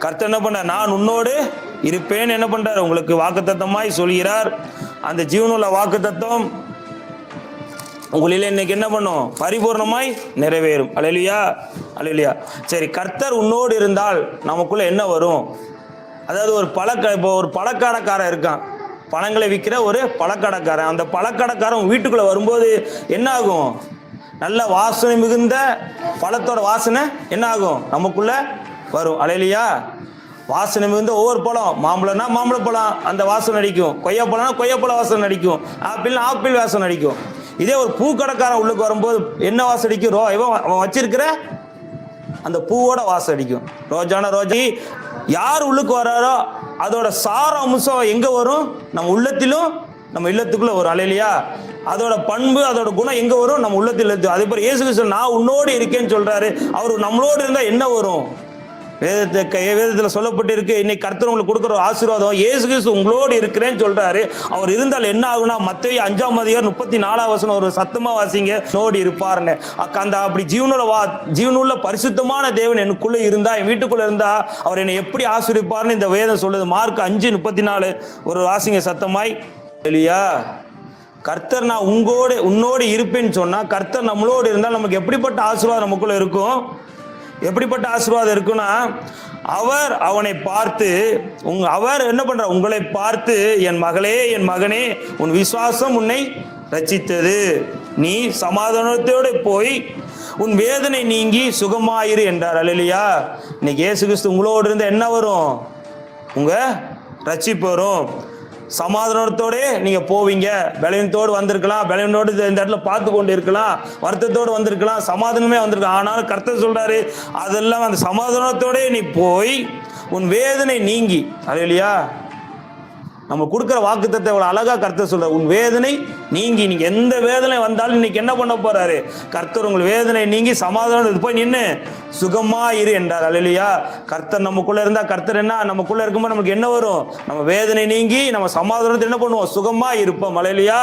கர்த்தர் என்ன பண்றார்? நான் உன்னோடு இருப்பேன் என்ன பண்றார்? உங்களுக்கு வாக்குத்தத்தமாய் சொல்கிறார். அந்த ஜீவனுள்ள வாக்குத்தத்தம் உங்களில் இன்னைக்கு என்ன பண்ணும்? பரிபூர்ணமாய் நிறைவேறும். அல்லேலூயா, அல்லேலூயா. சரி, கர்த்தர் உன்னோடு இருந்தால் நமக்குள்ள என்ன வரும்? அதாவது இப்போ ஒரு பழக்கடைக்காரன் இருக்கான், பழங்களை விற்கிற ஒரு பழக்கடைக்காரன். அந்த பழக்கடைக்காரன் வீட்டுக்குள்ள வரும்போது என்ன ஆகும்? நல்ல வாசனை மிகுந்த பழத்தோட வாசனை என்ன ஆகும்? நமக்குள்ள வரும். அல்லேலூயா. வாசனை மிகுந்த ஒவ்வொரு பழம், மாம்பழம்னா மாம்பழ பழம் அந்த வாசனை அடிக்கும், கொய்யாப்பழம்னா கொய்யாப்பழ வாசனை அடிக்கும், ஆப்பிள்னா ஆப்பிள் வாசனை அடிக்கும். இதே ஒரு பூக்கடைக்காரன் உள்ளுக்கு வரும்போது என்ன வாசம் அடிக்கும்? அவன் வச்சிருக்கிற அந்த பூவோட வாசம் அடிக்கும். ரோஜான ரோஜா. யார் உள்ளுக்கு வராரோ அதோட சார அம்சம் எங்க வரும்? நம்ம உள்ளத்திலும் நம்ம இல்லத்துக்குள்ள வரும். அல்லேலூயா. அதோட பண்பு அதோட குணம் எங்க வரும்? நம்ம உள்ளத்தில். அதே போல இயேசு கிறிஸ்து நான் உன்னோடு இருக்கேன்னு சொல்றாரு. அவர் நம்மளோடு இருந்தா என்ன வரும்? வேதத்தில் சொல்லப்பட்டிருக்கு. இன்னைக்கு கர்த்தர் உங்களுக்கு கொடுக்குற ஆசீர்வாதம், இயேசு கிறிஸ்து உங்களோடு இருக்கிறேன்னு சொல்றாரு. அவர் இருந்தால் என்ன ஆகுனா, மத்தேயு 5:34 ஒரு சத்தமா வாசிங்க, நோடி இருப்பாருன்னு. அந்த அப்படி ஜீவனுள்ள பரிசுத்தமான தேவன் எனக்குள்ள இருந்தா, என் வீட்டுக்குள்ள இருந்தா அவர் என்னை எப்படி ஆசீர்வதிப்பார்னு இந்த வேதம் சொல்லுது. மார்க் 5:34 ஒரு வாசிங்க சத்தமாய். இல்லையா? கர்த்தர் நான் உன்னோடு இருப்பேன்னு சொன்னா, கர்த்தர் நம்மளோடு இருந்தால் நமக்கு எப்படிப்பட்ட ஆசீர்வாதம் நமக்குள்ள இருக்கும்? எப்படிப்பட்ட ஆசீர்வாதம் இருக்குன்னா, அவர் அவனை பார்த்து அவர் என்ன பண்ற? உங்களை பார்த்து, என் மகளே என் மகனே, உன் விசுவாசம் உன்னை ரட்சித்தது, நீ சமாதானத்தோடு போய் உன் வேதனை நீங்கி சுகமாயிரு என்றார். அல்லேலூயா. இன்னைக்கு இயேசு கிறிஸ்து உங்களோடு இருந்தா என்ன வரும்? உங்க ரட்சிப்பு வரும். சமாதானத்தோட நீங்க போவீங்க. பலவீனத்தோடு வந்திருக்கலாம், பலவீனத்தோடு இந்த இடத்துல பார்த்து கொண்டு இருக்கலாம், வருத்தத்தோடு வந்திருக்கலாம், சமாதானமே வந்திருக்கலாம். ஆனாலும் கர்த்தர் சொல்றாரு, அதெல்லாம் அந்த சமாதானத்தோட நீ போய் உன் வேதனை நீங்கி. அல்லேலூயா. நம்ம கொடுக்குற வாக்குத்தத்தை இவ்வளவு அழகா கர்த்தர் சொல்றாரு. உன் வேதனை நீங்கி. நீங்க எந்த வேதனை வந்தாலும் இன்னைக்கு என்ன பண்ண போறாரு? கர்த்தர் உங்கள் வேதனை நீங்கி சமாதானம் போய் நின்று சுகமா இரு என்றார். அல்லேலூயா. கர்த்தர் நமக்குள்ள இருந்தா, கர்த்தர் என்ன நமக்குள்ள இருக்கும்போது நமக்கு என்ன வரும்? நம்ம வேதனை நீங்கி நம்ம சமாதானத்தை என்ன பண்ணுவோம்? சுகமா இருப்போம். அல்லேலூயா.